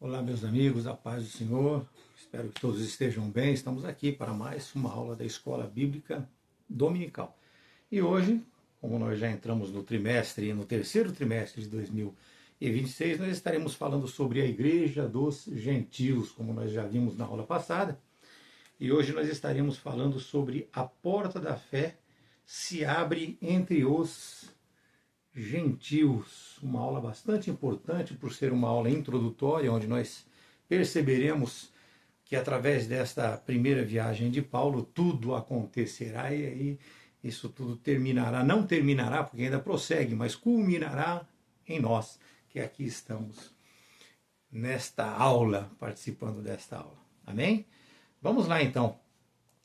Olá, meus amigos, a paz do Senhor. Espero que todos estejam bem. Estamos aqui para mais uma aula da Escola Bíblica Dominical. E hoje, como nós já entramos no trimestre, no terceiro trimestre de 2026, nós estaremos falando sobre a Igreja dos Gentios, como nós já vimos na aula passada. E hoje nós estaremos falando sobre a porta da fé se abre entre os gentios, uma aula bastante importante por ser uma aula introdutória, onde nós perceberemos que através desta primeira viagem de Paulo tudo acontecerá e aí isso tudo terminará, não terminará porque ainda prossegue, mas culminará em nós que aqui estamos nesta aula, participando desta aula. Amém? Vamos lá então.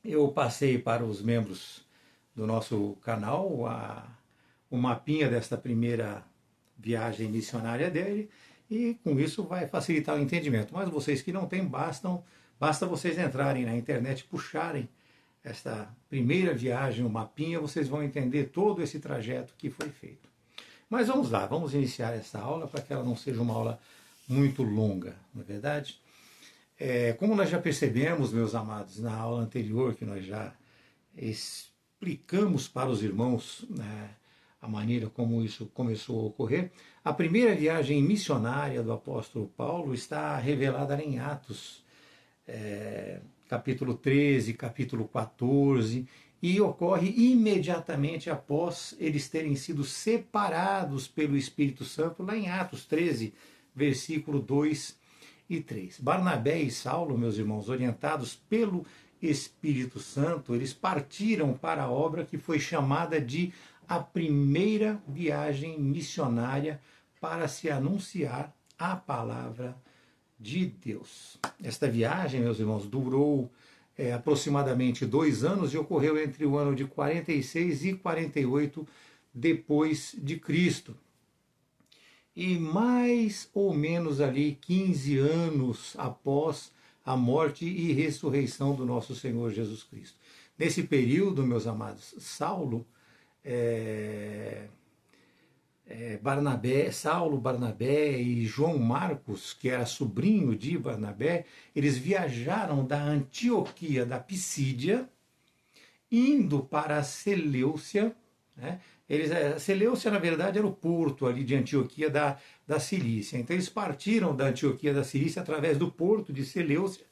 Eu passei para os membros do nosso canal o mapinha desta primeira viagem missionária dele e com isso vai facilitar o entendimento. Mas vocês que não têm, basta vocês entrarem na internet, puxarem esta primeira viagem, o mapinha, vocês vão entender todo esse trajeto que foi feito. Mas vamos lá, vamos iniciar essa aula para que ela não seja uma aula muito longa, não é verdade? Como nós já percebemos, meus amados, na aula anterior que nós já explicamos para os irmãos, né, a maneira como isso começou a ocorrer. A primeira viagem missionária do apóstolo Paulo está revelada em Atos, capítulo 13, capítulo 14, e ocorre imediatamente após eles terem sido separados pelo Espírito Santo, lá em Atos 13, versículo 2 e 3. Barnabé e Saulo, meus irmãos, orientados pelo Espírito Santo, eles partiram para a obra que foi chamada de a primeira viagem missionária para se anunciar a palavra de Deus. Esta viagem, meus irmãos, durou aproximadamente 2 anos e ocorreu entre o ano de 46 e 48 depois de Cristo. E mais ou menos ali 15 anos após a morte e ressurreição do nosso Senhor Jesus Cristo. Nesse período, meus amados, Saulo, Barnabé e João Marcos, que era sobrinho de Barnabé, eles viajaram da Antioquia da Pisídia, indo para a Seleucia, né? Seleucia, na verdade, era o porto ali de Antioquia da Cilícia. Então eles partiram da Antioquia da Cilícia através do porto de Seleucia,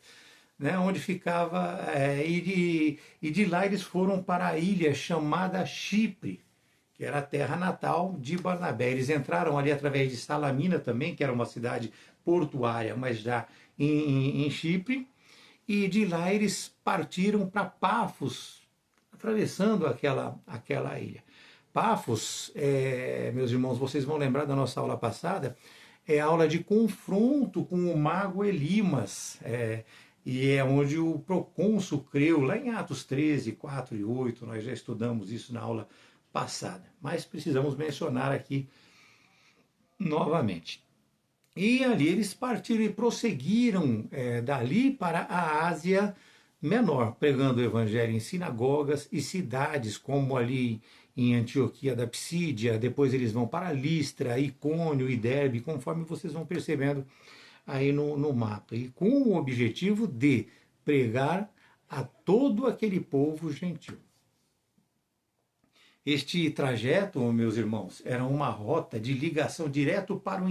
né, onde ficava, e de lá eles foram para a ilha chamada Chipre, que era a terra natal de Barnabé. Eles entraram ali através de Salamina também, que era uma cidade portuária, mas já em Chipre, e de lá eles partiram para Pafos, atravessando aquela ilha. Pafos, meus irmãos, vocês vão lembrar da nossa aula passada, é a aula de confronto com o mago Elimas, e é onde o procônsul creu, lá em Atos 13, 4 e 8, nós já estudamos isso na aula passada, mas precisamos mencionar aqui novamente. E ali eles partiram e prosseguiram dali para a Ásia Menor, pregando o evangelho em sinagogas e cidades como ali em Antioquia da Pisídia, depois eles vão para Listra, Icônio e Derbe, conforme vocês vão percebendo aí no mapa, e com o objetivo de pregar a todo aquele povo gentil. Este trajeto, meus irmãos, era uma rota de ligação direto para o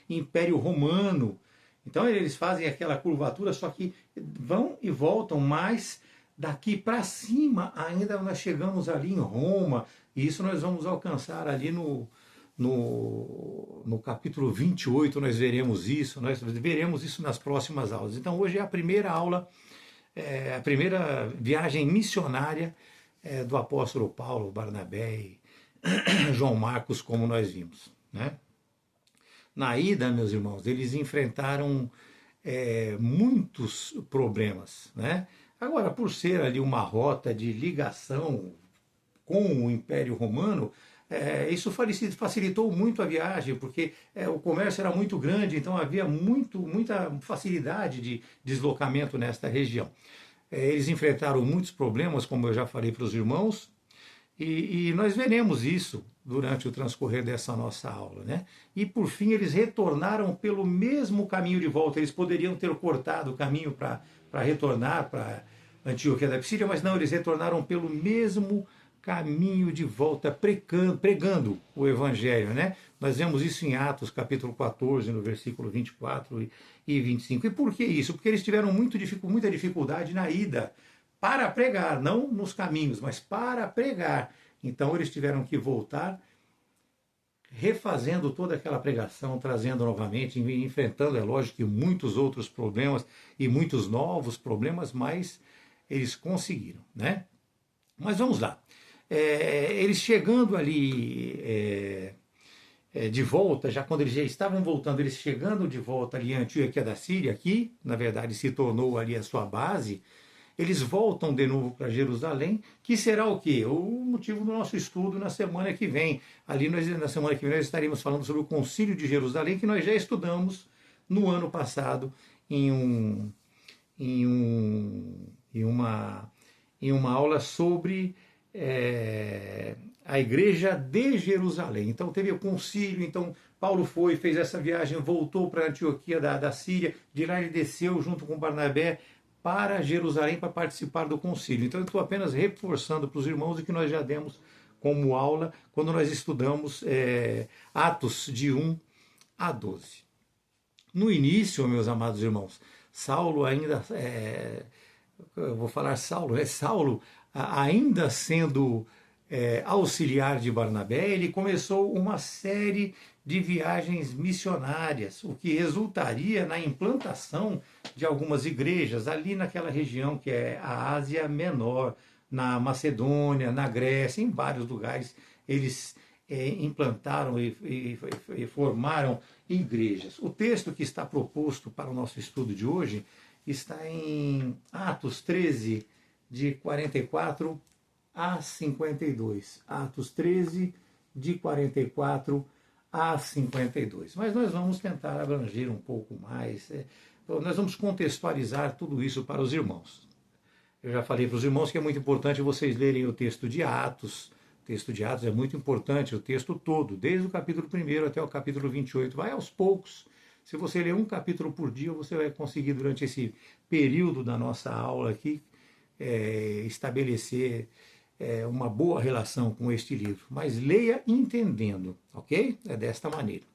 Império Romano. Então eles fazem aquela curvatura, só que vão e voltam, mas daqui para cima ainda nós chegamos ali em Roma, e isso nós vamos alcançar ali no capítulo 28, nós veremos isso nas próximas aulas. Então hoje é a primeira aula, a primeira viagem missionária do apóstolo Paulo, Barnabé e João Marcos, como nós vimos, né? Na ida, meus irmãos, eles enfrentaram muitos problemas, né? Agora, por ser ali uma rota de ligação com o Império Romano, isso facilitou muito a viagem, porque o comércio era muito grande, então havia muita facilidade de deslocamento nesta região. Eles enfrentaram muitos problemas, como eu já falei para os irmãos, E nós veremos isso durante o transcorrer dessa nossa aula, né? E por fim eles retornaram pelo mesmo caminho de volta. Eles poderiam ter cortado o caminho para retornar para Antioquia da Psídia, mas não, eles retornaram pelo mesmo caminho de volta, pregando o Evangelho, né? Nós vemos isso em Atos, capítulo 14, no versículo 24 e 25. E por que isso? Porque eles tiveram muita dificuldade na ida para pregar, não nos caminhos, mas para pregar. Então eles tiveram que voltar, refazendo toda aquela pregação, trazendo novamente, enfrentando, é lógico, que muitos outros problemas e muitos novos problemas, mas eles conseguiram, né? Mas vamos lá. Eles chegando ali de volta, já quando eles já estavam voltando, eles chegando de volta ali em Antioquia da Síria, que na verdade se tornou ali a sua base, eles voltam de novo para Jerusalém, que será o quê? O motivo do nosso estudo na semana que vem. Ali na semana que vem nós estaremos falando sobre o Concílio de Jerusalém, que nós já estudamos no ano passado em uma aula sobre a igreja de Jerusalém. Então teve o concílio, então Paulo fez essa viagem, voltou para Antioquia da Síria, de lá ele desceu junto com Barnabé para Jerusalém para participar do concílio. Então eu estou apenas reforçando para os irmãos o que nós já demos como aula quando nós estudamos Atos de 1 a 12. No início, meus amados irmãos, Saulo ainda, eu vou falar Saulo, Saulo ainda sendo auxiliar de Barnabé, ele começou uma série de viagens missionárias, o que resultaria na implantação de algumas igrejas ali naquela região que é a Ásia Menor, na Macedônia, na Grécia, em vários lugares eles implantaram e formaram igrejas. O texto que está proposto para o nosso estudo de hoje está em Atos 13, de 44 a 52. Atos 13, de 44 a 52. Mas nós vamos tentar abranger um pouco mais. Nós vamos contextualizar tudo isso para os irmãos. Eu já falei para os irmãos que é muito importante vocês lerem o texto de Atos. O texto de Atos é muito importante, o texto todo, desde o capítulo 1 até o capítulo 28. Vai aos poucos. Se você ler um capítulo por dia, você vai conseguir, durante esse período da nossa aula aqui, estabelecer uma boa relação com este livro. Mas leia entendendo, ok? É desta maneira.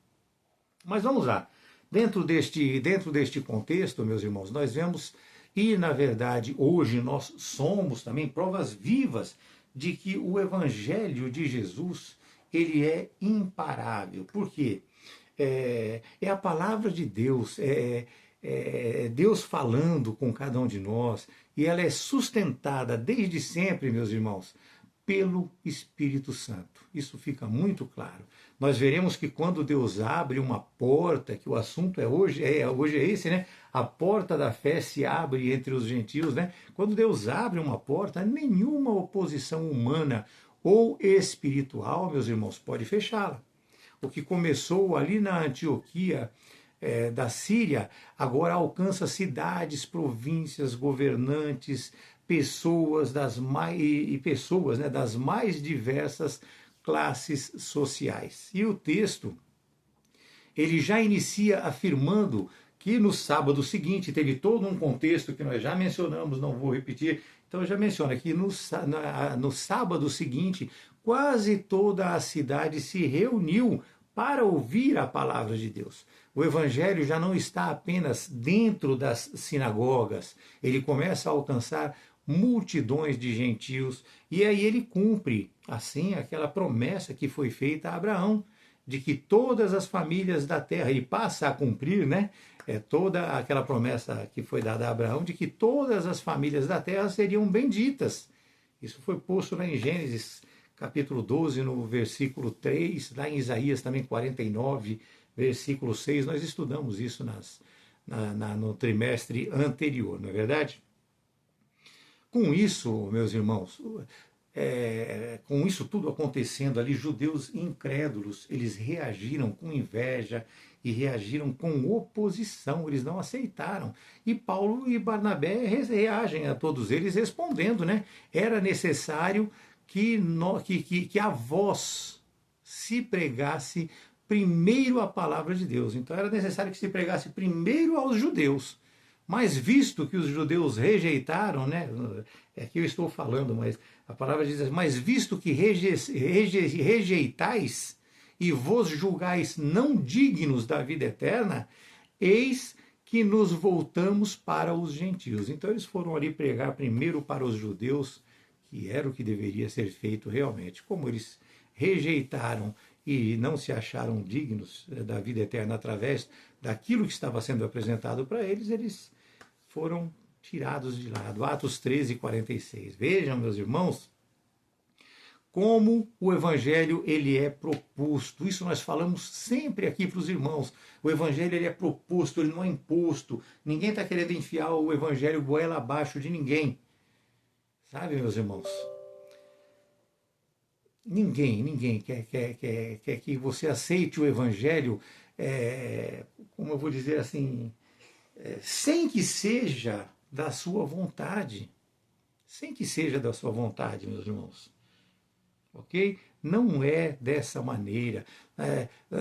Mas vamos lá. Dentro deste contexto, meus irmãos, nós vemos, e na verdade hoje nós somos também provas vivas de que o Evangelho de Jesus, ele é imparável. Por quê? É a palavra de Deus, Deus falando com cada um de nós, e ela é sustentada desde sempre, meus irmãos, pelo Espírito Santo. Isso fica muito claro. Nós veremos que quando Deus abre uma porta, que o assunto hoje é esse, né? A porta da fé se abre entre os gentios, né? Quando Deus abre uma porta, nenhuma oposição humana ou espiritual, meus irmãos, pode fechá-la. O que começou ali na Antioquia da Síria, agora alcança cidades, províncias, governantes, pessoas das mais diversas classes sociais. E o texto, ele já inicia afirmando que no sábado seguinte, teve todo um contexto que nós já mencionamos, não vou repetir, então já menciona que no sábado seguinte, quase toda a cidade se reuniu para ouvir a palavra de Deus. O evangelho já não está apenas dentro das sinagogas, ele começa a alcançar multidões de gentios, e aí ele cumpre, assim, aquela promessa que foi feita a Abraão, de que todas as famílias da terra, ele passa a cumprir, né? Toda aquela promessa que foi dada a Abraão, de que todas as famílias da terra seriam benditas. Isso foi posto lá em Gênesis, capítulo 12, no versículo 3, lá em Isaías também 49, versículo 6, nós estudamos isso no trimestre anterior, não é verdade? Com isso, meus irmãos, com isso tudo acontecendo ali, judeus incrédulos, eles reagiram com inveja e reagiram com oposição, eles não aceitaram. E Paulo e Barnabé reagem a todos eles respondendo, né? Era necessário que a vós se pregasse primeiro a palavra de Deus. Então era necessário que se pregasse primeiro aos judeus. Mas visto que os judeus rejeitaram, né? É que eu estou falando, mas a palavra diz assim, mas visto que rejeitais e vos julgais não dignos da vida eterna, eis que nos voltamos para os gentios. Então eles foram ali pregar primeiro para os judeus, que era o que deveria ser feito realmente. Como eles rejeitaram e não se acharam dignos da vida eterna através daquilo que estava sendo apresentado para eles, eles foram tirados de lado. Atos 13, 46. Vejam, meus irmãos, como o evangelho ele é proposto. Isso nós falamos sempre aqui para os irmãos. O evangelho ele é proposto, ele não é imposto. Ninguém está querendo enfiar o evangelho goela abaixo de ninguém. Sabe, meus irmãos? Ninguém quer que você aceite o evangelho, como eu vou dizer assim, sem que seja da sua vontade. Sem que seja da sua vontade, meus irmãos. Ok? Não é dessa maneira.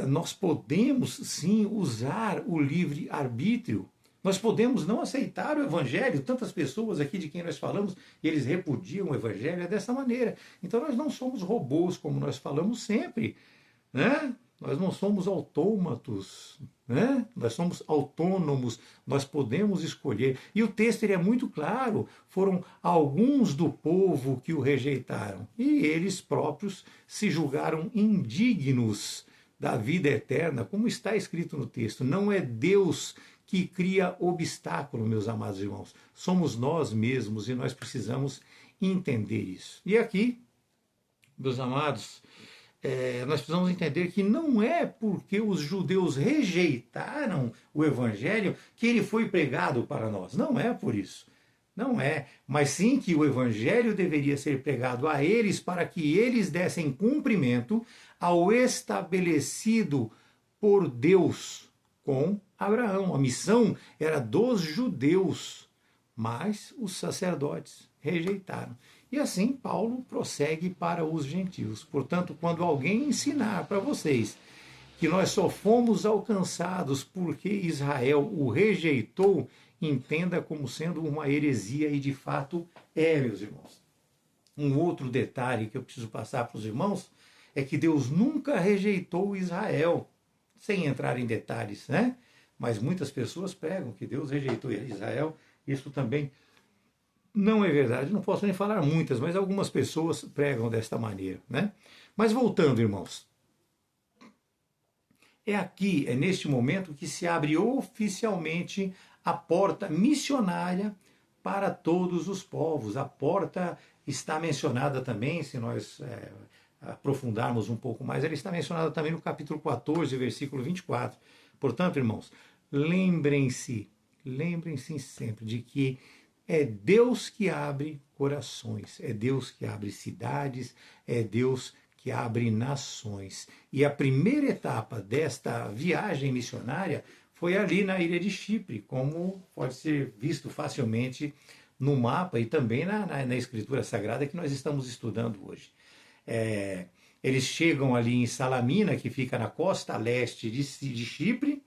Nós podemos sim usar o livre-arbítrio. Nós podemos não aceitar o evangelho. Tantas pessoas aqui de quem nós falamos, eles repudiam o evangelho, é dessa maneira. Então nós não somos robôs, como nós falamos sempre, né? Nós não somos autômatos, né? Nós somos autônomos, nós podemos escolher. E o texto ele é muito claro, foram alguns do povo que o rejeitaram, e eles próprios se julgaram indignos da vida eterna, como está escrito no texto. Não é Deus que cria obstáculo, meus amados irmãos. Somos nós mesmos e nós precisamos entender isso. E aqui, meus amados, nós precisamos entender que não é porque os judeus rejeitaram o evangelho que ele foi pregado para nós. Não é por isso. Não é. Mas sim que o evangelho deveria ser pregado a eles para que eles dessem cumprimento ao estabelecido por Deus com Abraão. A missão era dos judeus, mas os sacerdotes rejeitaram. E assim Paulo prossegue para os gentios. Portanto, quando alguém ensinar para vocês que nós só fomos alcançados porque Israel o rejeitou, entenda como sendo uma heresia, e de fato é, meus irmãos. Um outro detalhe que eu preciso passar para os irmãos é que Deus nunca rejeitou Israel, sem entrar em detalhes, né? Mas muitas pessoas pregam que Deus rejeitou Israel. Isso também não é verdade. Não posso nem falar muitas, mas algumas pessoas pregam desta maneira, né? Mas voltando, irmãos, é neste momento que se abre oficialmente a porta missionária para todos os povos. A porta está mencionada também, se nós aprofundarmos um pouco mais, ela está mencionada também no capítulo 14, versículo 24. Portanto, irmãos, lembrem-se sempre de que é Deus que abre corações, é Deus que abre cidades, é Deus que abre nações. E a primeira etapa desta viagem missionária foi ali na ilha de Chipre, como pode ser visto facilmente no mapa e também na Escritura Sagrada que nós estamos estudando hoje. Eles chegam ali em Salamina, que fica na costa leste de Chipre,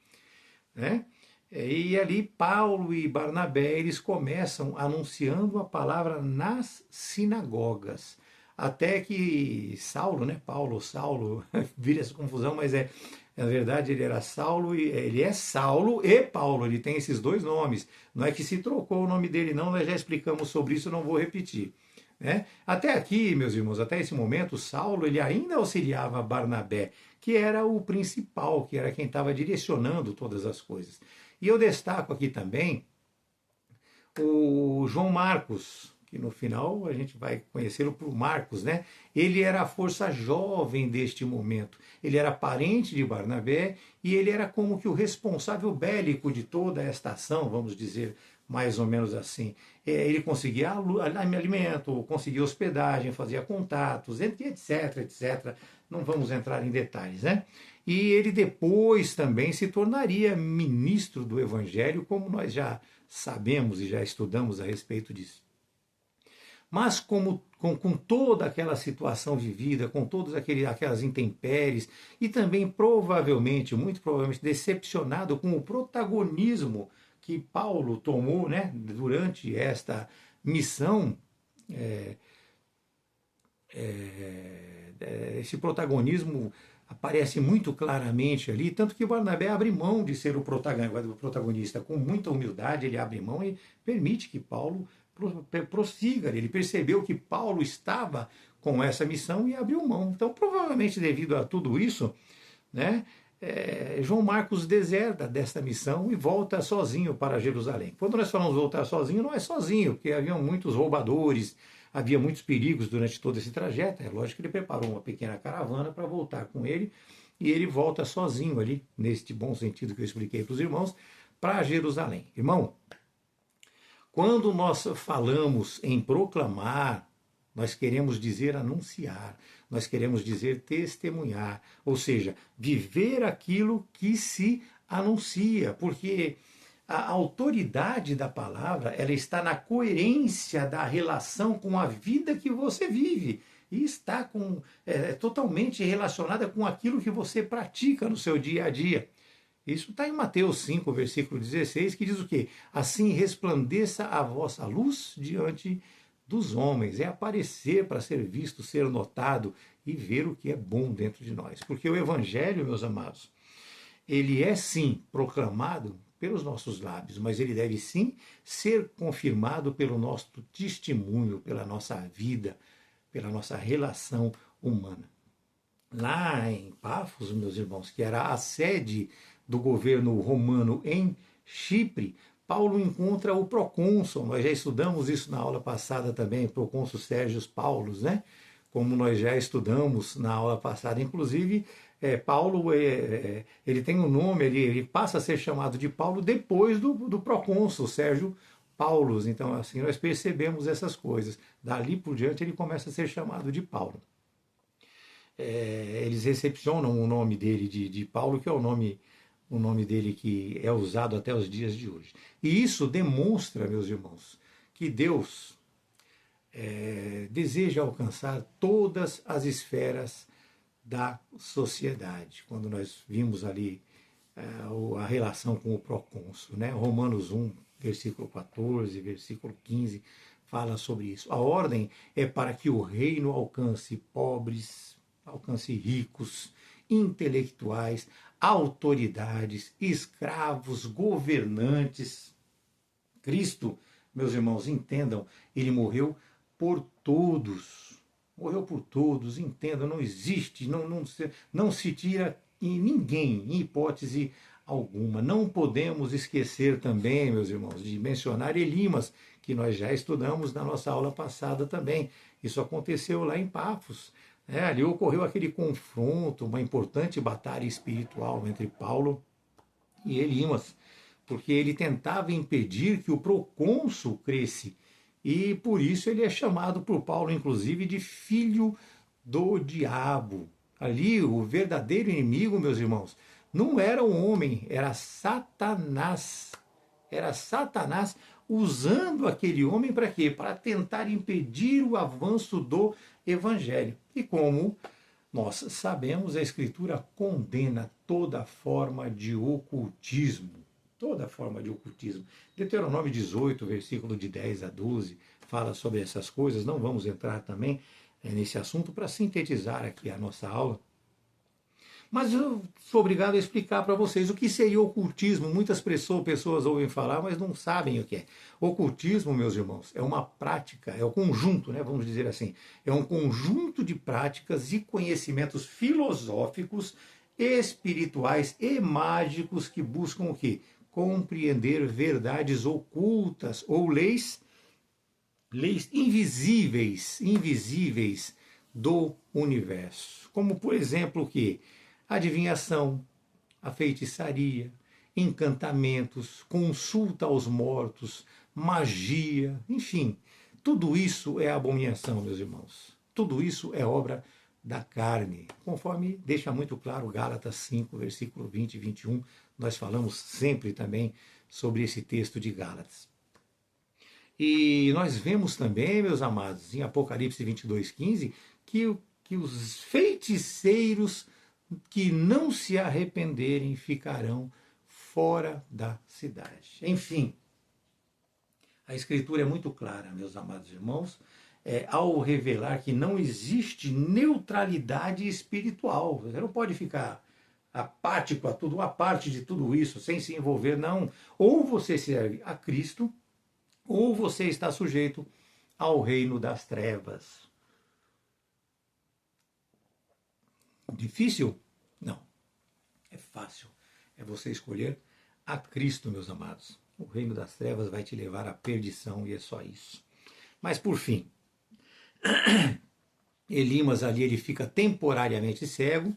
né? E ali Paulo e Barnabé, eles começam anunciando a palavra nas sinagogas. Até que Saulo, né? Saulo, vira essa confusão, mas na verdade ele era Saulo, ele é Saulo e Paulo, ele tem esses dois nomes. Não é que se trocou o nome dele, não, nós já explicamos sobre isso, não vou repetir. Né? Até aqui, meus irmãos, até esse momento, Saulo ele ainda auxiliava Barnabé, que era o principal, que era quem estava direcionando todas as coisas. E eu destaco aqui também o João Marcos, que no final a gente vai conhecê-lo por Marcos, né? Ele era a força jovem deste momento. Ele era parente de Barnabé e ele era como que o responsável bélico de toda esta ação, vamos dizer mais ou menos assim. Ele conseguia alimento, conseguia hospedagem, fazia contatos, etc, etc. Não vamos entrar em detalhes, né? E ele depois também se tornaria ministro do Evangelho, como nós já sabemos e já estudamos a respeito disso. Mas com toda aquela situação vivida, com todas aquelas intempéries, e também provavelmente, muito provavelmente, decepcionado com o protagonismo que Paulo tomou, né, durante esta missão, esse protagonismo aparece muito claramente ali, tanto que Barnabé abre mão de ser o protagonista. Com muita humildade, ele abre mão e permite que Paulo prossiga. Ele percebeu que Paulo estava com essa missão e abriu mão. Então, provavelmente devido a tudo isso, né, João Marcos deserta desta missão e volta sozinho para Jerusalém. Quando nós falamos voltar sozinho, não é sozinho, porque havia muitos roubadores, havia muitos perigos durante todo esse trajeto. É lógico que ele preparou uma pequena caravana para voltar com ele, e ele volta sozinho ali, neste bom sentido que eu expliquei para os irmãos, para Jerusalém. Irmão, quando nós falamos em proclamar, nós queremos dizer anunciar, nós queremos dizer testemunhar, ou seja, viver aquilo que se anuncia, porque a autoridade da palavra, ela está na coerência da relação com a vida que você vive e está totalmente relacionada com aquilo que você pratica no seu dia a dia. Isso está em Mateus 5, versículo 16, que diz o quê? Assim resplandeça a vossa luz diante dos homens. É aparecer para ser visto, ser notado e ver o que é bom dentro de nós. Porque o Evangelho, meus amados, ele é sim proclamado pelos nossos lábios, mas ele deve sim ser confirmado pelo nosso testemunho, pela nossa vida, pela nossa relação humana. Lá em Pafos, meus irmãos, que era a sede do governo romano em Chipre, Paulo encontra o procônsul. Nós já estudamos isso na aula passada também, procônsul Sérgio Paulo, né? Como nós já estudamos na aula passada. Inclusive, Paulo, ele tem um nome, ele passa a ser chamado de Paulo depois do procônsul Sérgio Paulo. Então, assim, nós percebemos essas coisas. Dali por diante, ele começa a ser chamado de Paulo. Eles recepcionam o nome dele de Paulo, que é o nome dele que é usado até os dias de hoje. E isso demonstra, meus irmãos, que Deus deseja alcançar todas as esferas da sociedade. Quando nós vimos ali a relação com o procônsul, né? Romanos 1, versículo 14, versículo 15, fala sobre isso. A ordem é para que o reino alcance pobres, alcance ricos, intelectuais, autoridades, escravos, governantes. Cristo, meus irmãos, entendam, ele morreu por todos. Morreu por todos, entendam, não existe, não se tira em ninguém, em hipótese alguma. Não podemos esquecer também, meus irmãos, de mencionar Elimas, que nós já estudamos na nossa aula passada também. Isso aconteceu lá em Pafos. Ali ocorreu aquele confronto, uma importante batalha espiritual entre Paulo e Elimas, porque ele tentava impedir que o procônsul cresce, e por isso ele é chamado por Paulo, inclusive, de filho do diabo. Ali, o verdadeiro inimigo, meus irmãos, não era o homem, era Satanás. Era Satanás usando aquele homem para quê? Para tentar impedir o avanço do evangelho. E como nós sabemos, a Escritura condena toda forma de ocultismo. Toda forma de ocultismo. Deuteronômio 18, versículo de 10 a 12, fala sobre essas coisas. Não vamos entrar também nesse assunto para sintetizar aqui a nossa aula. Mas eu sou obrigado a explicar para vocês o que seria ocultismo. Muitas pessoas ouvem falar, mas não sabem o que é. Ocultismo, meus irmãos, é uma prática, é um conjunto, né, vamos dizer assim, é um conjunto de práticas e conhecimentos filosóficos, espirituais e mágicos que buscam o quê? Compreender verdades ocultas ou leis invisíveis do universo. Como, por exemplo, o quê? Adivinhação, a feitiçaria, encantamentos, consulta aos mortos, magia, enfim, tudo isso é abominação, meus irmãos. Tudo isso é obra da carne, conforme deixa muito claro Gálatas 5, versículo 20 e 21. Nós falamos sempre também sobre esse texto de Gálatas. E nós vemos também, meus amados, em Apocalipse 22:15, que os feiticeiros que não se arrependerem ficarão fora da cidade. Enfim, a Escritura é muito clara, meus amados irmãos, ao revelar que não existe neutralidade espiritual. Você não pode ficar apático a tudo, a parte de tudo isso, sem se envolver, não. Ou você serve a Cristo, ou você está sujeito ao reino das trevas. Difícil? Não. É fácil. É você escolher a Cristo, meus amados. O reino das trevas vai te levar à perdição e é só isso. Mas por fim, Elimas ali ele fica temporariamente cego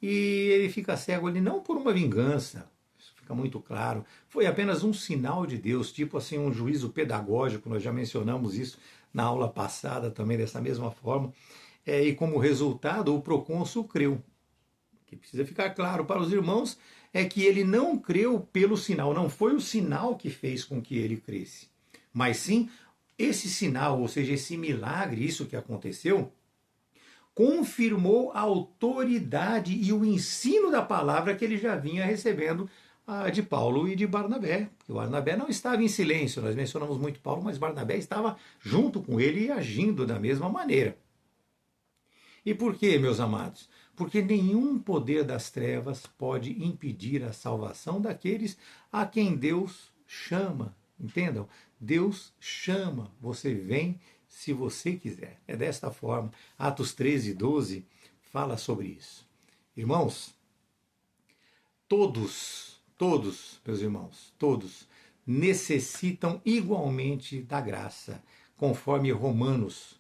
e ele fica cego ali não por uma vingança, isso fica muito claro, foi apenas um sinal de Deus, tipo assim um juízo pedagógico, nós já mencionamos isso na aula passada também dessa mesma forma, e como resultado o procônsul creu. O que precisa ficar claro para os irmãos é que ele não creu pelo sinal, não foi o sinal que fez com que ele cresce, mas sim esse sinal, ou seja, esse milagre, isso que aconteceu, confirmou a autoridade e o ensino da palavra que ele já vinha recebendo de Paulo e de Barnabé. O Barnabé não estava em silêncio, nós mencionamos muito Paulo, mas Barnabé estava junto com ele e agindo da mesma maneira. E por quê, meus amados? Porque nenhum poder das trevas pode impedir a salvação daqueles a quem Deus chama. Entendam? Deus chama, você vem se você quiser. É desta forma. Atos 13:12 fala sobre isso. Irmãos, todos, meus irmãos, todos necessitam igualmente da graça, conforme Romanos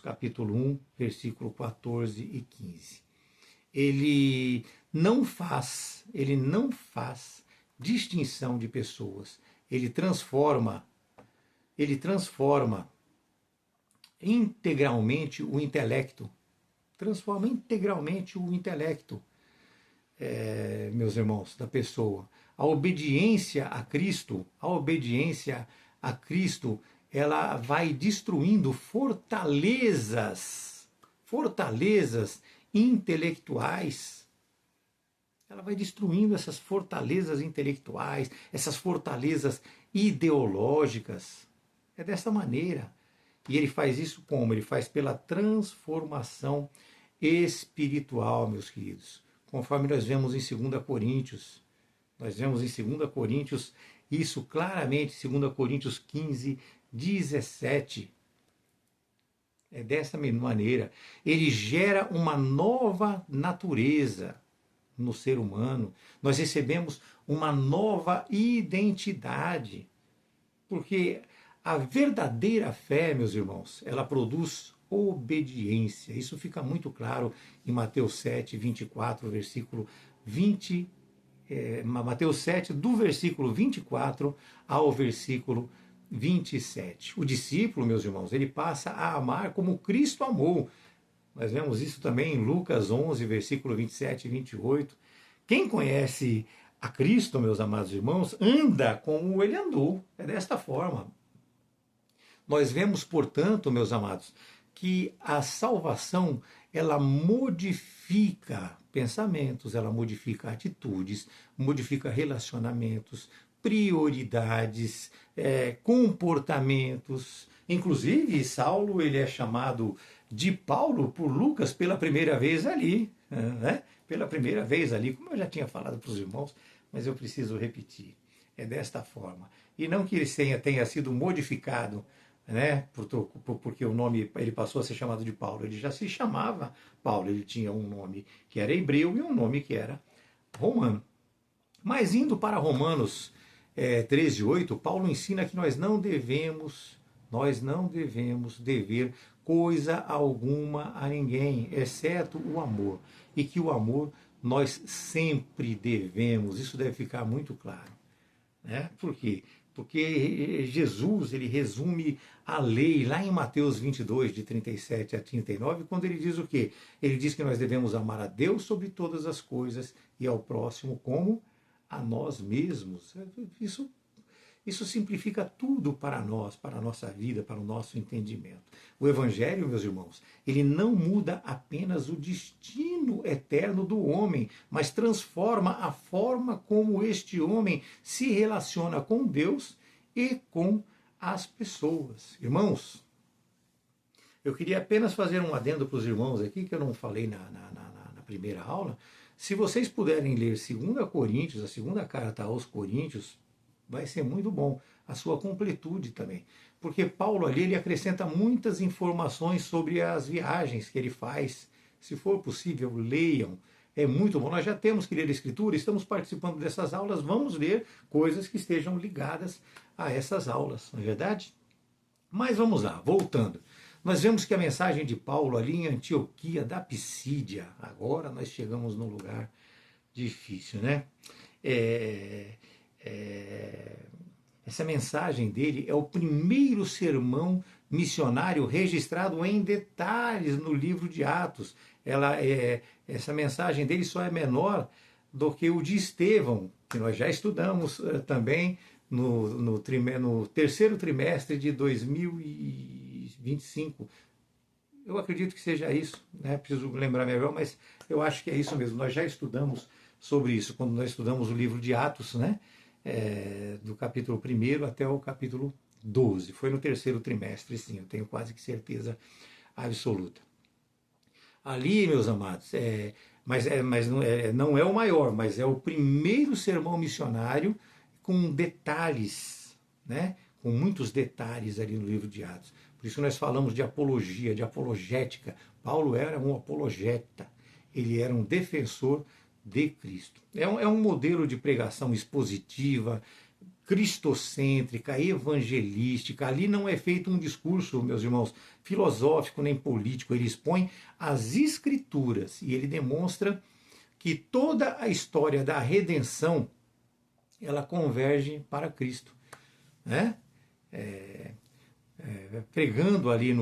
capítulo 1, versículo 14 e 15. Ele não faz distinção de pessoas. Ele transforma integralmente o intelecto. Transforma integralmente o intelecto, meus irmãos, da pessoa. A obediência a Cristo, ela vai destruindo fortalezas intelectuais. Ela vai destruindo essas fortalezas intelectuais, essas fortalezas ideológicas. É dessa maneira. E ele faz isso como? Ele faz pela transformação espiritual, meus queridos. Conforme nós vemos em 2 Coríntios. Nós vemos em 2 Coríntios isso claramente, 2 Coríntios 15:17. É dessa maneira. Ele gera uma nova natureza no ser humano. Nós recebemos uma nova identidade. Porque a verdadeira fé, meus irmãos, ela produz obediência. Isso fica muito claro em Mateus 7:24, versículo 20. Mateus 7, do versículo 24 ao versículo 27. O discípulo, meus irmãos, ele passa a amar como Cristo amou. Nós vemos isso também em Lucas 11, versículo 27 e 28. Quem conhece a Cristo, meus amados irmãos, anda como ele andou. É desta forma. Nós vemos, portanto, meus amados, que a salvação, ela modifica pensamentos, ela modifica atitudes, modifica relacionamentos, prioridades, comportamentos. Inclusive, Saulo ele é chamado de Paulo por Lucas pela primeira vez ali, né? Pela primeira vez ali, como eu já tinha falado para os irmãos, mas eu preciso repetir. É desta forma. E não que ele tenha sido modificado, né? Porque o nome, ele passou a ser chamado de Paulo. Ele já se chamava Paulo, ele tinha um nome que era hebreu e um nome que era romano. Mas indo para Romanos 13:8, Paulo ensina que nós não devemos dever coisa alguma a ninguém, exceto o amor. E que o amor nós sempre devemos, isso deve ficar muito claro. Né? Por quê? Porque Jesus ele resume a lei lá em Mateus 22, de 37 a 39, quando ele diz o quê? Ele diz que nós devemos amar a Deus sobre todas as coisas e ao próximo como a nós mesmos. Isso simplifica tudo para nós, para a nossa vida, para o nosso entendimento. O Evangelho, meus irmãos, ele não muda apenas o destino eterno do homem, mas transforma a forma como este homem se relaciona com Deus e com as pessoas. Irmãos, eu queria apenas fazer um adendo para os irmãos aqui, que eu não falei na primeira aula. Se vocês puderem ler 2 Coríntios, a segunda carta aos Coríntios, vai ser muito bom, a sua completude também. Porque Paulo ali ele acrescenta muitas informações sobre as viagens que ele faz. Se for possível, leiam. É muito bom. Nós já temos que ler a Escritura, estamos participando dessas aulas, vamos ler coisas que estejam ligadas a essas aulas, não é verdade? Mas vamos lá, voltando. Nós vemos que a mensagem de Paulo ali em Antioquia da Pisídia, agora nós chegamos num lugar difícil, né? Essa mensagem dele é o primeiro sermão missionário registrado em detalhes no livro de Atos. Essa mensagem dele só é menor do que o de Estevão, que nós já estudamos também no terceiro trimestre de 2025. Eu acredito que seja isso, né? Preciso lembrar melhor, mas eu acho que é isso mesmo. Nós já estudamos sobre isso, quando nós estudamos o livro de Atos, né? Do capítulo 1 até o capítulo 12. Foi no terceiro trimestre, sim, eu tenho quase que certeza absoluta. Ali, meus amados, mas não é o maior, mas é o primeiro sermão missionário com detalhes, né? Com muitos detalhes ali no livro de Atos. Por isso nós falamos de apologia, de apologética. Paulo era um apologeta, ele era um defensor de Cristo. É um modelo de pregação expositiva, cristocêntrica, evangelística. Ali não é feito um discurso, meus irmãos, filosófico nem político. Ele expõe as Escrituras e ele demonstra que toda a história da redenção ela converge para Cristo, né? Pregando ali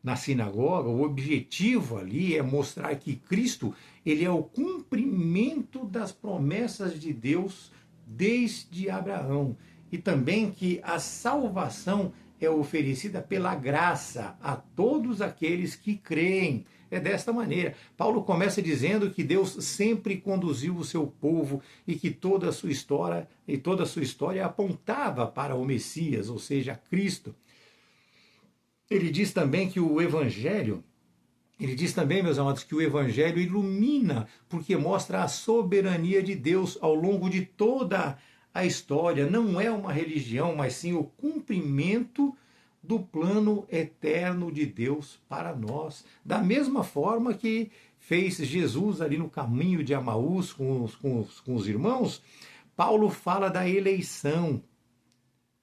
na sinagoga, o objetivo ali é mostrar que Cristo ele é o cumprimento das promessas de Deus desde Abraão e também que a salvação é oferecida pela graça a todos aqueles que creem. É desta maneira. Paulo começa dizendo que Deus sempre conduziu o seu povo e que toda a sua história apontava para o Messias, ou seja, Cristo. Ele diz também que o Evangelho, meus amados, que o Evangelho ilumina, porque mostra a soberania de Deus ao longo de toda a história. Não é uma religião, mas sim o cumprimento do plano eterno de Deus para nós. Da mesma forma que fez Jesus ali no caminho de Amaús com os irmãos, Paulo fala da eleição,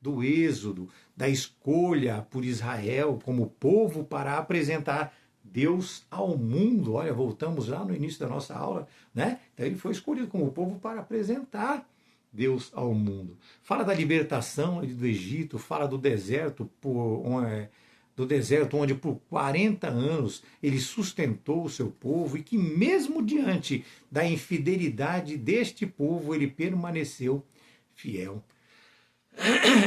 do êxodo, da escolha por Israel como povo para apresentar Deus ao mundo. Olha, voltamos lá no início da nossa aula, né? Então ele foi escolhido como povo para apresentar Deus ao mundo. Fala da libertação do Egito, fala do deserto, onde por 40 anos ele sustentou o seu povo e que mesmo diante da infidelidade deste povo ele permaneceu fiel.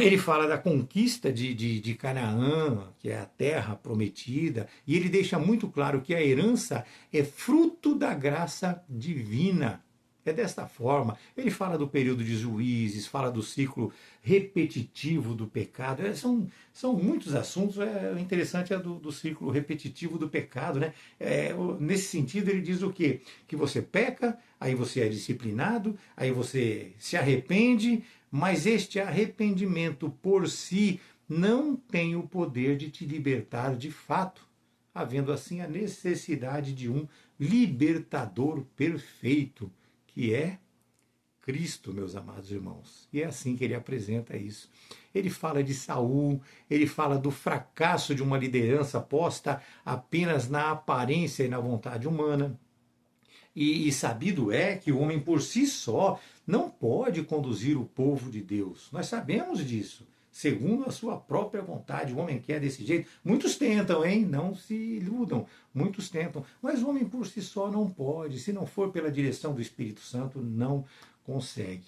Ele fala da conquista de Canaã, que é a terra prometida, e ele deixa muito claro que a herança é fruto da graça divina. É desta forma. Ele fala do período de Juízes, fala do ciclo repetitivo do pecado. São muitos assuntos. O interessante é do ciclo repetitivo do pecado, né? Nesse sentido, ele diz o quê? Que você peca, aí você é disciplinado, aí você se arrepende, mas este arrependimento por si não tem o poder de te libertar de fato, havendo assim a necessidade de um libertador perfeito, que é Cristo, meus amados irmãos. E é assim que ele apresenta isso. Ele fala de Saul, ele fala do fracasso de uma liderança posta apenas na aparência e na vontade humana. E sabido é que o homem por si só não pode conduzir o povo de Deus. Nós sabemos disso. Segundo a sua própria vontade, o homem quer desse jeito. Muitos tentam, hein? Não se iludam. Muitos tentam. Mas o homem por si só não pode. Se não for pela direção do Espírito Santo, não consegue.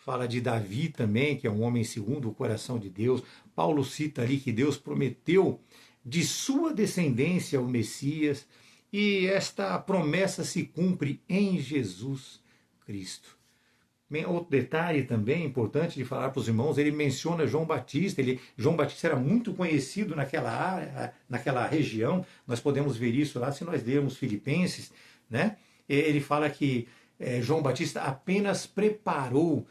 fala de Davi também, que é um homem segundo o coração de Deus. Paulo cita ali que Deus prometeu de sua descendência o Messias, e esta promessa se cumpre em Jesus Cristo. Outro detalhe também importante de falar para os irmãos, ele menciona João Batista. João Batista era muito conhecido naquela área, naquela região. Nós podemos ver isso lá se nós lermos Filipenses, né? Ele fala que João Batista apenas preparou,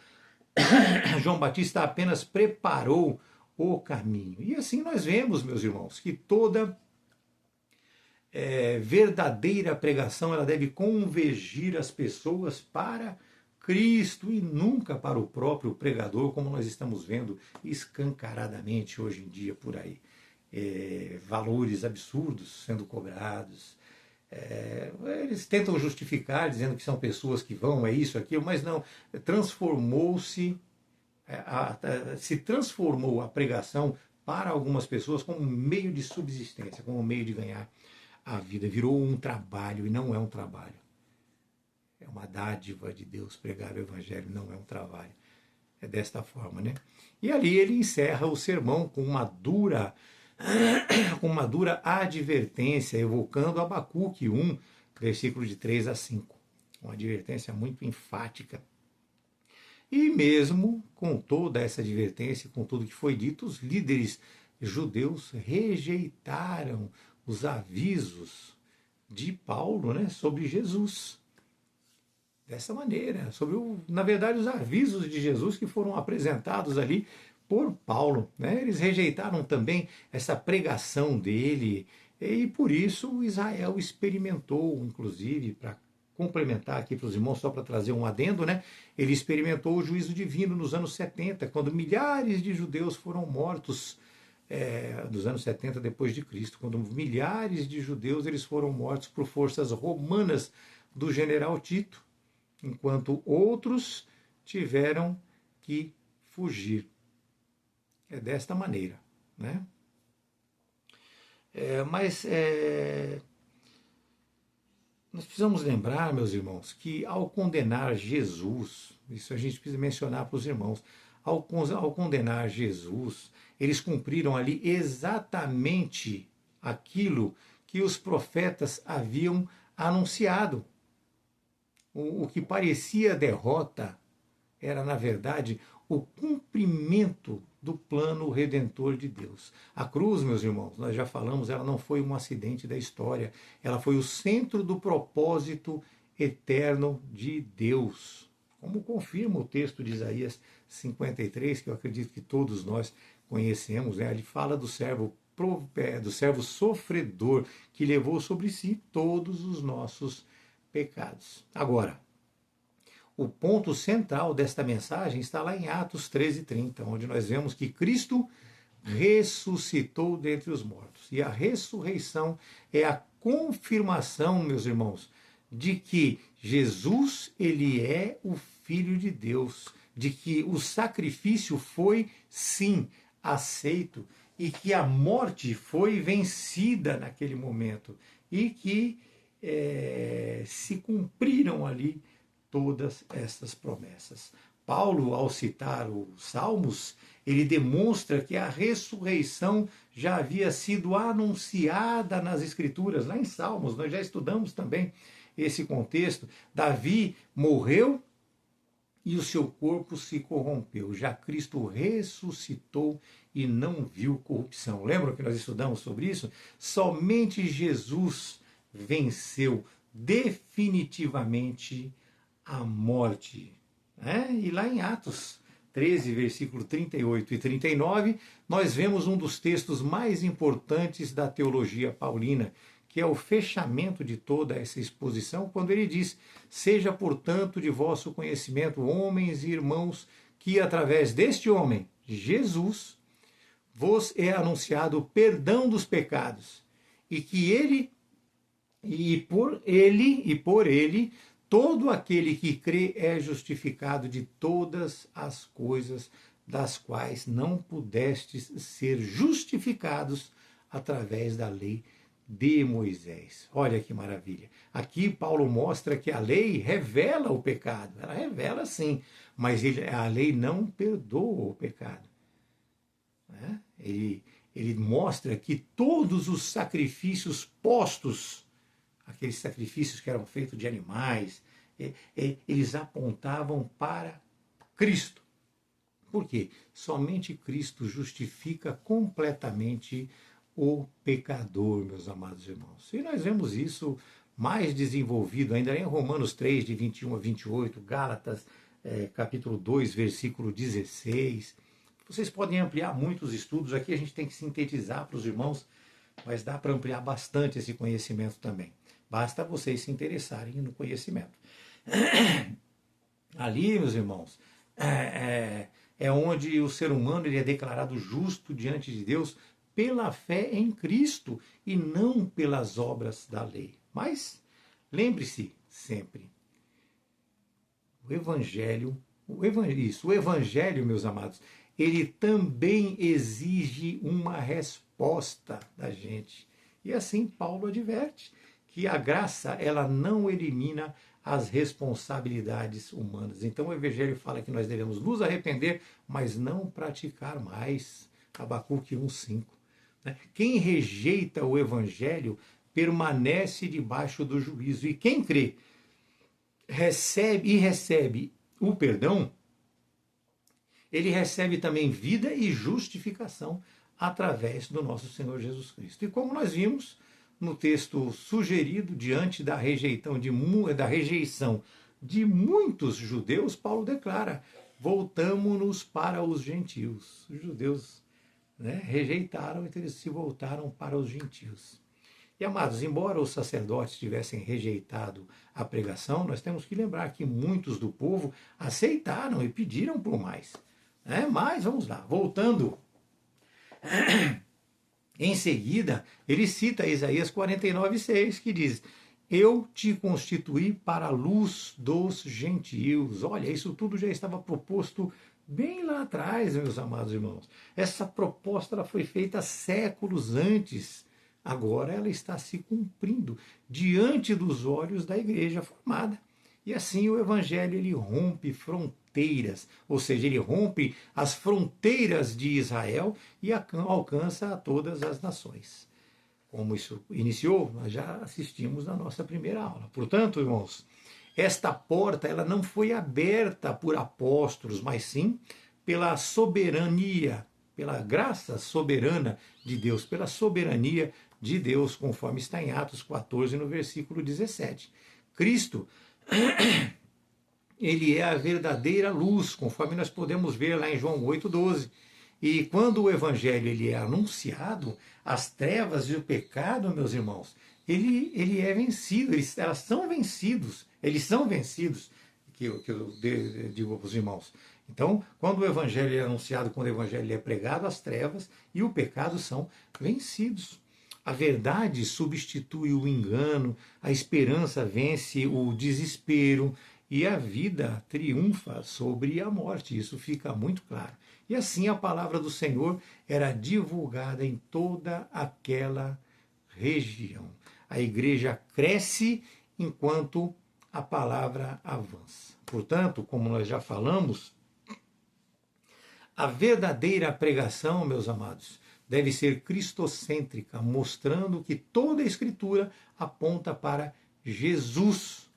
João Batista apenas preparou o caminho. E assim nós vemos, meus irmãos, que toda verdadeira pregação ela deve convergir as pessoas para Cristo e nunca para o próprio pregador, como nós estamos vendo escancaradamente hoje em dia por aí. Valores absurdos sendo cobrados. Eles tentam justificar, dizendo que são pessoas que vão, é isso, aquilo, mas não, se transformou a pregação para algumas pessoas como meio de subsistência, como meio de ganhar a vida. Virou um trabalho e não é um trabalho. É uma dádiva de Deus pregar o Evangelho, não é um trabalho. É desta forma, né? E ali ele encerra o sermão com uma dura advertência, evocando Abacuque 1, versículo de 3 a 5. Uma advertência muito enfática. E mesmo com toda essa advertência, com tudo que foi dito, os líderes judeus rejeitaram os avisos de Paulo, né, sobre Jesus. Dessa maneira, na verdade, os avisos de Jesus que foram apresentados ali por Paulo, né? Eles rejeitaram também essa pregação dele, e por isso Israel experimentou, inclusive, para complementar aqui para os irmãos, só para trazer um adendo, né? Ele experimentou o juízo divino nos anos 70, quando milhares de judeus foram mortos, dos anos 70 depois de Cristo, quando milhares de judeus eles foram mortos por forças romanas do general Tito, enquanto outros tiveram que fugir. É desta maneira, né? Mas nós precisamos lembrar, meus irmãos, que ao condenar Jesus, isso a gente precisa mencionar para os irmãos, ao condenar Jesus, eles cumpriram ali exatamente aquilo que os profetas haviam anunciado. O que parecia derrota era, na verdade, o cumprimento do plano redentor de Deus. A cruz, meus irmãos, nós já falamos, ela não foi um acidente da história, ela foi o centro do propósito eterno de Deus. Como confirma o texto de Isaías 53, que eu acredito que todos nós conhecemos, né? Ele fala do servo sofredor que levou sobre si todos os nossos pecados. Agora, o ponto central desta mensagem está lá em Atos 13:30, onde nós vemos que Cristo ressuscitou dentre os mortos. E a ressurreição é a confirmação, meus irmãos, de que Jesus, ele é o Filho de Deus, de que o sacrifício foi, sim, aceito, e que a morte foi vencida naquele momento, e que se cumpriram ali todas estas promessas. Paulo, ao citar os Salmos, ele demonstra que a ressurreição já havia sido anunciada nas Escrituras, lá em Salmos, nós já estudamos também esse contexto. Davi morreu e o seu corpo se corrompeu. Já Cristo ressuscitou e não viu corrupção. Lembra que nós estudamos sobre isso? Somente Jesus venceu definitivamente a morte. E lá em Atos 13, versículo 38 e 39, nós vemos um dos textos mais importantes da teologia paulina, que é o fechamento de toda essa exposição, quando ele diz: seja, portanto, de vosso conhecimento, homens e irmãos, que através deste homem, Jesus, vos é anunciado o perdão dos pecados, e que por ele, todo aquele que crê é justificado de todas as coisas das quais não pudestes ser justificados através da lei de Moisés. Olha que maravilha. Aqui Paulo mostra que a lei revela o pecado. Ela revela sim, mas a lei não perdoa o pecado. Né? Ele mostra que todos os sacrifícios postos, aqueles sacrifícios que eram feitos de animais, eles apontavam para Cristo. Por quê? Somente Cristo justifica completamente o pecador, meus amados irmãos. E nós vemos isso mais desenvolvido ainda em Romanos 3, de 21 a 28, Gálatas, capítulo 2, versículo 16. Vocês podem ampliar muitos estudos, aqui a gente tem que sintetizar para os irmãos, mas dá para ampliar bastante esse conhecimento também. Basta vocês se interessarem no conhecimento. Ali, meus irmãos, é onde o ser humano ele é declarado justo diante de Deus pela fé em Cristo e não pelas obras da lei. Mas lembre-se sempre, o Evangelho, meus amados, ele também exige uma resposta da gente. E assim Paulo adverte que a graça ela não elimina as responsabilidades humanas. Então o Evangelho fala que nós devemos nos arrepender, mas não praticar mais. Abacuque 1:5. Quem rejeita o Evangelho permanece debaixo do juízo. E quem crê recebe o perdão, ele recebe também vida e justificação através do nosso Senhor Jesus Cristo. E como nós vimos no texto sugerido, diante da rejeição de muitos judeus, Paulo declara: voltamo-nos para os gentios. Os judeus rejeitaram, então eles se voltaram para os gentios. E, amados, embora os sacerdotes tivessem rejeitado a pregação, nós temos que lembrar que muitos do povo aceitaram e pediram por mais. Mas, vamos lá, voltando. Em seguida, ele cita Isaías 49:6, que diz: eu te constituí para a luz dos gentios. Olha, isso tudo já estava proposto bem lá atrás, meus amados irmãos. Essa proposta ela foi feita séculos antes. Agora ela está se cumprindo diante dos olhos da igreja formada. E assim o Evangelho ele rompe fronteiras, ou seja, ele rompe as fronteiras de Israel e alcança a todas as nações. Como isso iniciou, nós já assistimos na nossa primeira aula. Portanto, irmãos, esta porta ela não foi aberta por apóstolos, mas sim pela soberania, pela graça soberana de Deus, pela soberania de Deus, conforme está em Atos 14, no versículo 17. Cristo, ele é a verdadeira luz, conforme nós podemos ver lá em João 8,12. E quando o Evangelho ele é anunciado, as trevas e o pecado, meus irmãos, ele é vencido, eles são vencidos, que eu digo para os irmãos. Então, quando o Evangelho é anunciado, quando o Evangelho é pregado, as trevas e o pecado são vencidos. A verdade substitui o engano, a esperança vence o desespero e a vida triunfa sobre a morte. Isso fica muito claro. E assim a palavra do Senhor era divulgada em toda aquela região. A igreja cresce enquanto a palavra avança. Portanto, como nós já falamos, a verdadeira pregação, meus amados, deve ser cristocêntrica, mostrando que toda a Escritura aponta para Jesus.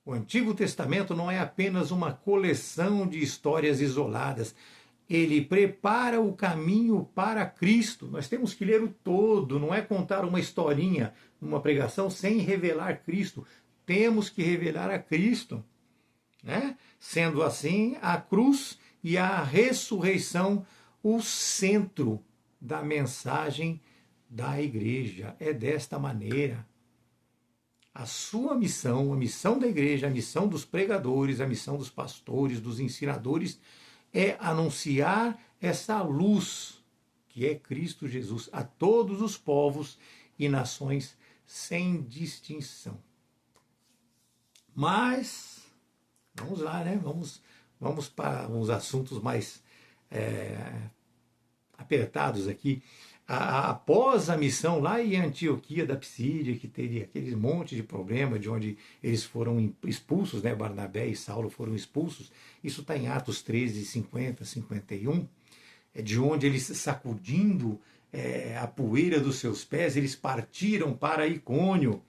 O Antigo Testamento não é apenas uma coleção de histórias isoladas. Ele prepara o caminho para Cristo. Nós temos que ler o todo, não é contar uma historinha, uma pregação sem revelar Cristo. Temos que revelar a Cristo. Sendo assim, a cruz e a ressurreição o centro da mensagem da igreja. É desta maneira. A sua missão, a missão da igreja, a missão dos pregadores, a missão dos pastores, dos ensinadores, é anunciar essa luz, que é Cristo Jesus, a todos os povos e nações, sem distinção. Mas, vamos lá, Vamos para uns assuntos mais apertados aqui. após a missão lá em Antioquia da Psídia, que teve aquele monte de problema, de onde eles foram expulsos, né? Barnabé e Saulo foram expulsos, isso está em Atos 13, 50, 51, de onde eles, sacudindo a poeira dos seus pés, eles partiram para Icônio,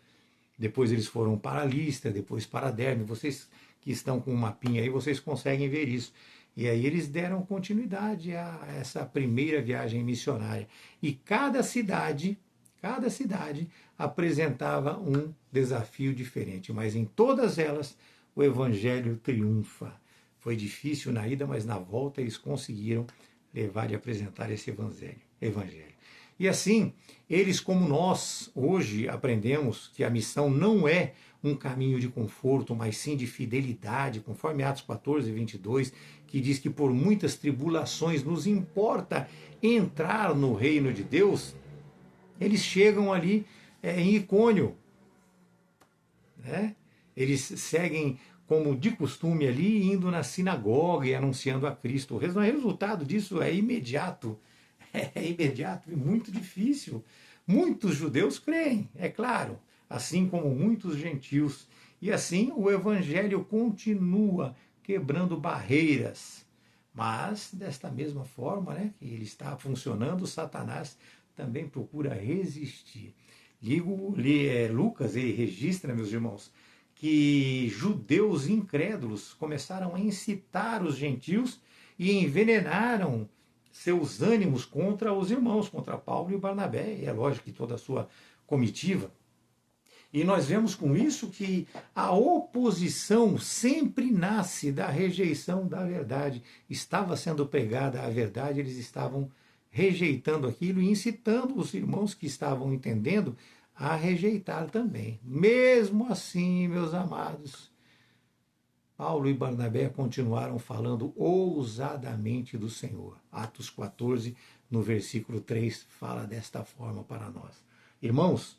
depois eles foram para Listra, depois para Derbe. Vocês que estão com um mapinha aí, vocês conseguem ver isso. E aí eles deram continuidade a essa primeira viagem missionária. E cada cidade apresentava um desafio diferente, mas em todas elas o evangelho triunfa. Foi difícil na ida, mas na volta eles conseguiram levar e apresentar esse evangelho. E assim, eles como nós hoje aprendemos que a missão não é um caminho de conforto, mas sim de fidelidade, conforme Atos 14, 22, que diz que por muitas tribulações nos importa entrar no reino de Deus. Eles chegam ali em Icônio, né? Eles seguem como de costume ali, indo na sinagoga e anunciando a Cristo. O resultado disso é imediato. É imediato e muito difícil. Muitos judeus creem, é claro, assim como muitos gentios. E assim o evangelho continua quebrando barreiras. Mas, desta mesma forma, né, que ele está funcionando, Satanás também procura resistir. Lucas, ele registra, meus irmãos, que judeus incrédulos começaram a incitar os gentios e envenenaram seus ânimos contra os irmãos, contra Paulo e Barnabé, e é lógico que toda a sua comitiva. E nós vemos com isso que a oposição sempre nasce da rejeição da verdade. Estava sendo pregada a verdade, eles estavam rejeitando aquilo e incitando os irmãos que estavam entendendo a rejeitar também. Mesmo assim, meus amados, Paulo e Barnabé continuaram falando ousadamente do Senhor. Atos 14, no versículo 3, fala desta forma para nós. Irmãos,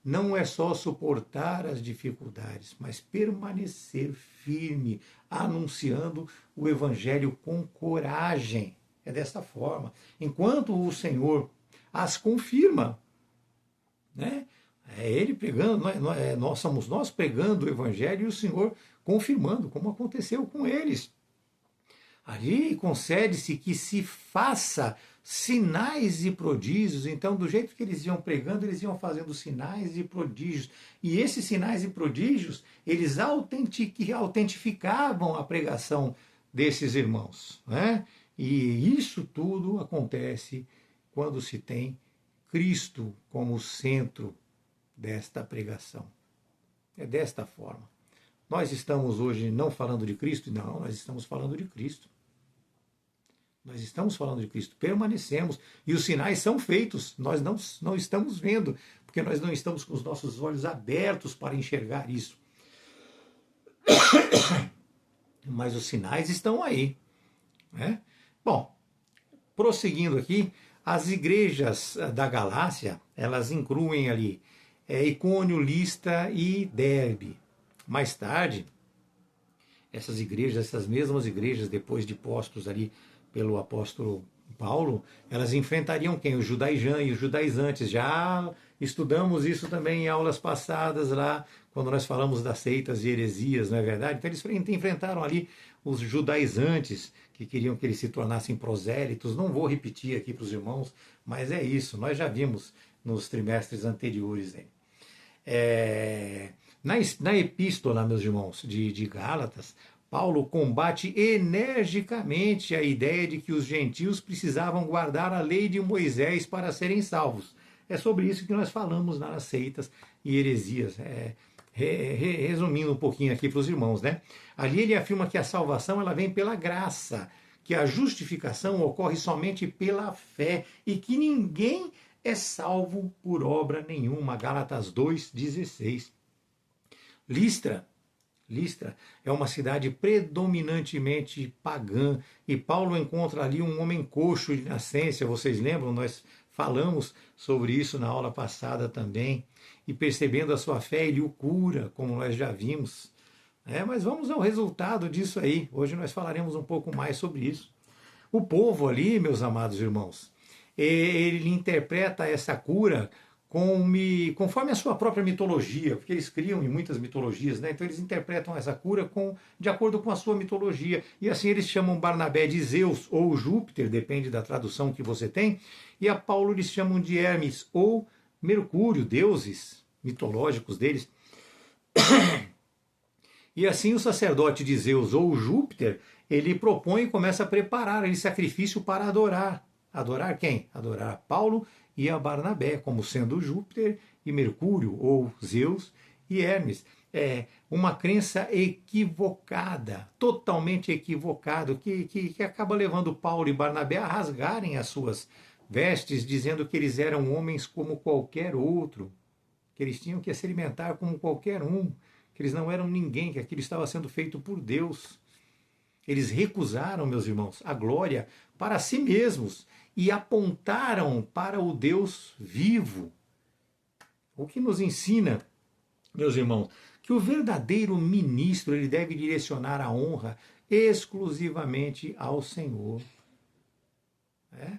não é só suportar as dificuldades, mas permanecer firme, anunciando o Evangelho com coragem. É desta forma. Enquanto o Senhor as confirma, né? É Ele pregando, nós somos nós pregando o Evangelho e o Senhor confirmando, como aconteceu com eles. Ali concede-se que se faça sinais e prodígios. Então, do jeito que eles iam pregando, eles iam fazendo sinais e prodígios. E esses sinais e prodígios, eles autentificavam a pregação desses irmãos, né? E isso tudo acontece quando se tem Cristo como centro desta pregação. É desta forma. Nós estamos hoje não falando de Cristo? Não, nós estamos falando de Cristo. Nós estamos falando de Cristo, permanecemos, e os sinais são feitos, nós não estamos vendo, porque nós não estamos com os nossos olhos abertos para enxergar isso. Mas os sinais estão aí, né? Bom, prosseguindo aqui, as igrejas da Galácia, elas incluem ali Icônio, Listra e Derbe. Mais tarde, essas mesmas igrejas, depois de postos ali pelo apóstolo Paulo, elas enfrentariam quem? Os judaizantes. Já estudamos isso também em aulas passadas lá, quando nós falamos das seitas e heresias, não é verdade? Então eles enfrentaram ali os judaizantes, que queriam que eles se tornassem prosélitos. Não vou repetir aqui para os irmãos, mas é isso, nós já vimos nos trimestres anteriores. Na epístola, meus irmãos, de Gálatas, Paulo combate energicamente a ideia de que os gentios precisavam guardar a lei de Moisés para serem salvos. É sobre isso que nós falamos nas seitas e heresias. Resumindo um pouquinho aqui para os irmãos, né? Ali ele afirma que a salvação ela vem pela graça, que a justificação ocorre somente pela fé e que ninguém é salvo por obra nenhuma. Gálatas 2,16. Listra é uma cidade predominantemente pagã, e Paulo encontra ali um homem coxo de nascença. Vocês lembram? Nós falamos sobre isso na aula passada também, e percebendo a sua fé, ele o cura, como nós já vimos. Mas vamos ao resultado disso aí. Hoje nós falaremos um pouco mais sobre isso. O povo ali, meus amados irmãos, ele interpreta essa cura conforme a sua própria mitologia, porque eles criam em muitas mitologias, né? Então eles interpretam essa cura de acordo com a sua mitologia. E assim eles chamam Barnabé de Zeus ou Júpiter, depende da tradução que você tem, e a Paulo eles chamam de Hermes ou Mercúrio, deuses mitológicos deles. E assim o sacerdote de Zeus ou Júpiter, ele propõe e começa a preparar aquele sacrifício para adorar. Adorar quem? Adorar a Paulo e a Barnabé, como sendo Júpiter e Mercúrio, ou Zeus e Hermes. É uma crença equivocada, totalmente equivocada, que acaba levando Paulo e Barnabé a rasgarem as suas vestes, dizendo que eles eram homens como qualquer outro, que eles tinham que se alimentar como qualquer um, que eles não eram ninguém, que aquilo estava sendo feito por Deus. Eles recusaram, meus irmãos, a glória para si mesmos e apontaram para o Deus vivo. O que nos ensina, meus irmãos, que o verdadeiro ministro ele deve direcionar a honra exclusivamente ao Senhor.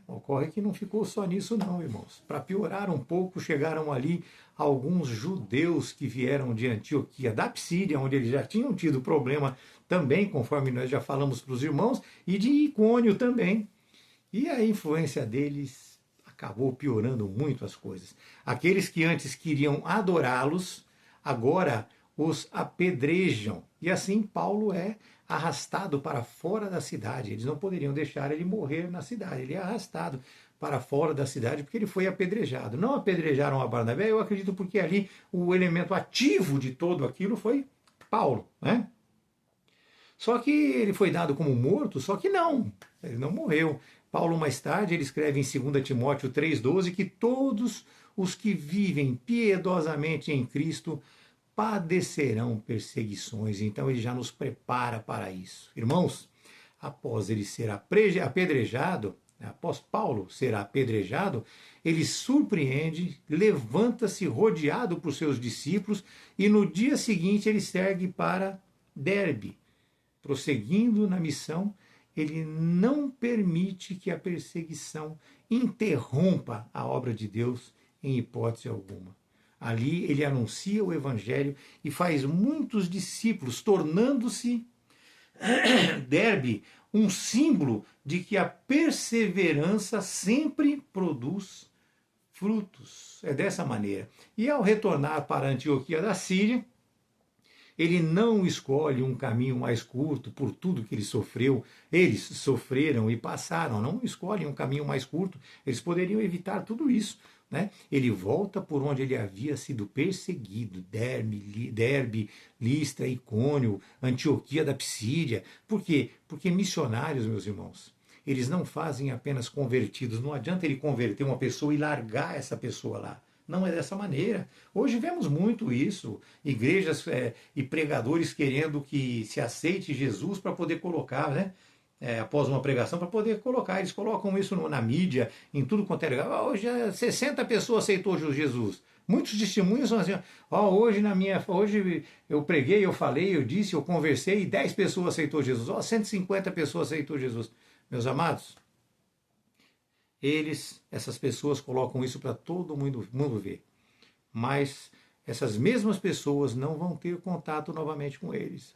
Ocorre que não ficou só nisso não, irmãos. Para piorar um pouco, chegaram ali alguns judeus que vieram de Antioquia, da Psídia, onde eles já tinham tido problema também, conforme nós já falamos para os irmãos, e de Icônio também. E a influência deles acabou piorando muito as coisas. Aqueles que antes queriam adorá-los, agora os apedrejam. E assim Paulo é arrastado para fora da cidade. Eles não poderiam deixar ele morrer na cidade. Ele é arrastado para fora da cidade porque ele foi apedrejado. Não apedrejaram a Barnabé, eu acredito porque ali o elemento ativo de todo aquilo foi Paulo, né? Só que ele foi dado como morto, só que não, ele não morreu. Paulo mais tarde ele escreve em 2 Timóteo 3,12 que todos os que vivem piedosamente em Cristo padecerão perseguições. Então ele já nos prepara para isso. Irmãos, após ele ser apedrejado, após Paulo ser apedrejado, ele surpreende, levanta-se rodeado por seus discípulos e no dia seguinte ele segue para Derbe. Prosseguindo na missão, ele não permite que a perseguição interrompa a obra de Deus em hipótese alguma. Ali ele anuncia o evangelho e faz muitos discípulos, tornando-se Derbe um símbolo de que a perseverança sempre produz frutos. É dessa maneira. E ao retornar para Antioquia da Síria, ele não escolhe um caminho mais curto por tudo que ele sofreu. Eles sofreram e passaram, não escolhem um caminho mais curto. Eles poderiam evitar tudo isso, né? Ele volta por onde ele havia sido perseguido, Derbe, Listra, Icônio, Antioquia da Psídia. Por quê? Porque missionários, meus irmãos, eles não fazem apenas convertidos. Não adianta ele converter uma pessoa e largar essa pessoa lá. Não é dessa maneira. Hoje vemos muito isso, igrejas e pregadores querendo que se aceite Jesus para poder colocar, né? Após uma pregação, para poder colocar. Eles colocam isso na mídia, em tudo quanto é lugar. Hoje 60 pessoas aceitou Jesus. Muitos testemunhos são assim, hoje eu preguei, eu falei, eu disse, eu conversei e 10 pessoas aceitou Jesus. 150 pessoas aceitou Jesus. Meus amados, essas pessoas colocam isso para todo mundo ver. Mas essas mesmas pessoas não vão ter contato novamente com eles.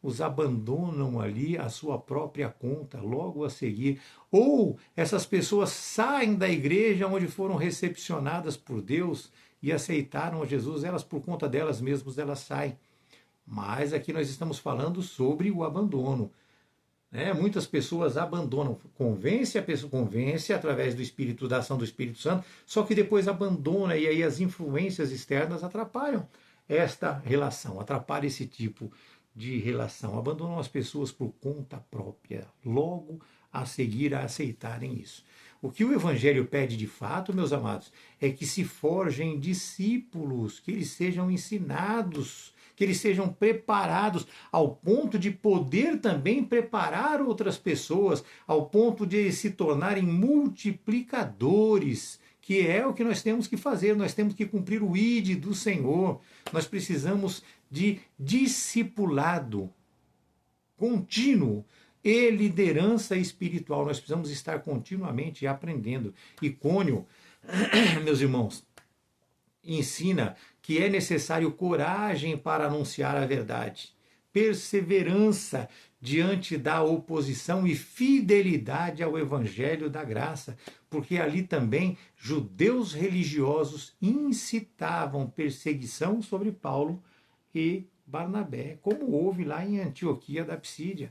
Os abandonam ali à sua própria conta, logo a seguir. Ou essas pessoas saem da igreja onde foram recepcionadas por Deus e aceitaram Jesus, elas por conta delas mesmas, elas saem. Mas aqui nós estamos falando sobre o abandono. Muitas pessoas abandonam, convence através do Espírito, da ação do Espírito Santo, só que depois abandona e aí as influências externas atrapalham esta relação, atrapalham esse tipo de relação, abandonam as pessoas por conta própria, logo a seguir a aceitarem isso. O que o Evangelho pede de fato, meus amados, é que se forjem discípulos, que eles sejam ensinados, que eles sejam preparados ao ponto de poder também preparar outras pessoas, ao ponto de se tornarem multiplicadores, que é o que nós temos que fazer, nós temos que cumprir o ID do Senhor, nós precisamos de discipulado contínuo, e liderança espiritual. Nós precisamos estar continuamente aprendendo. Icônio, meus irmãos, ensina que é necessário coragem para anunciar a verdade, perseverança diante da oposição e fidelidade ao evangelho da graça, porque ali também judeus religiosos incitavam perseguição sobre Paulo e Barnabé, como houve lá em Antioquia da Psídia.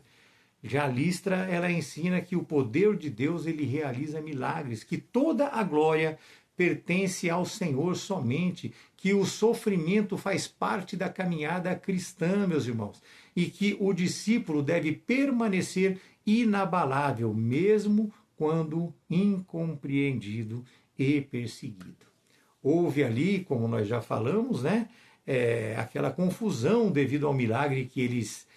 Já Listra, ela ensina que o poder de Deus ele realiza milagres, que toda a glória pertence ao Senhor somente, que o sofrimento faz parte da caminhada cristã, meus irmãos, e que o discípulo deve permanecer inabalável, mesmo quando incompreendido e perseguido. Houve ali, como nós já falamos, né, aquela confusão devido ao milagre que eles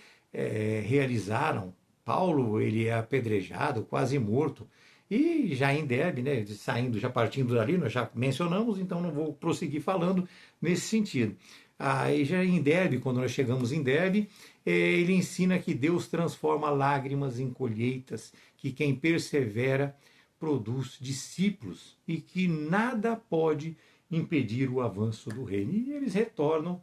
realizaram. Paulo, ele é apedrejado, quase morto. E já em Derbe, né, saindo, já partindo dali, nós já mencionamos, então não vou prosseguir falando nesse sentido. Aí já em Derbe, quando nós chegamos em Derbe, ele ensina que Deus transforma lágrimas em colheitas, que quem persevera produz discípulos e que nada pode impedir o avanço do reino. E eles retornam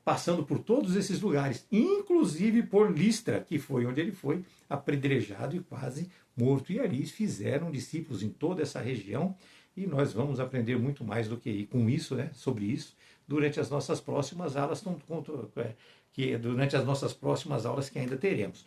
passando por todos esses lugares, inclusive por Listra, que foi onde ele foi apedrejado e quase morto. E ali fizeram discípulos em toda essa região, e nós vamos aprender muito mais do que com isso, né, sobre isso, durante as nossas próximas aulas, durante as nossas próximas aulas que ainda teremos.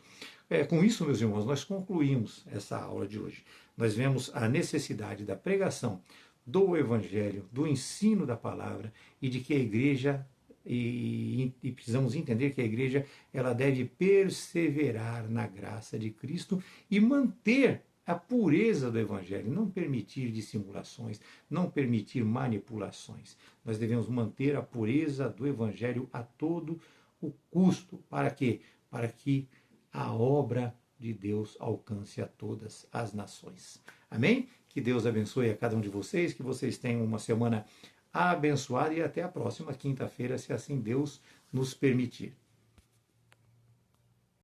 Com isso, meus irmãos, nós concluímos essa aula de hoje. Nós vemos a necessidade da pregação do Evangelho, do ensino da palavra, e de que a igreja e precisamos entender que a igreja ela deve perseverar na graça de Cristo e manter a pureza do evangelho, não permitir dissimulações, não permitir manipulações. Nós devemos manter a pureza do evangelho a todo o custo. Para quê? Para que a obra de Deus alcance a todas as nações. Amém? Que Deus abençoe a cada um de vocês, que vocês tenham uma semana abençoada e até a próxima quinta-feira, se assim Deus nos permitir.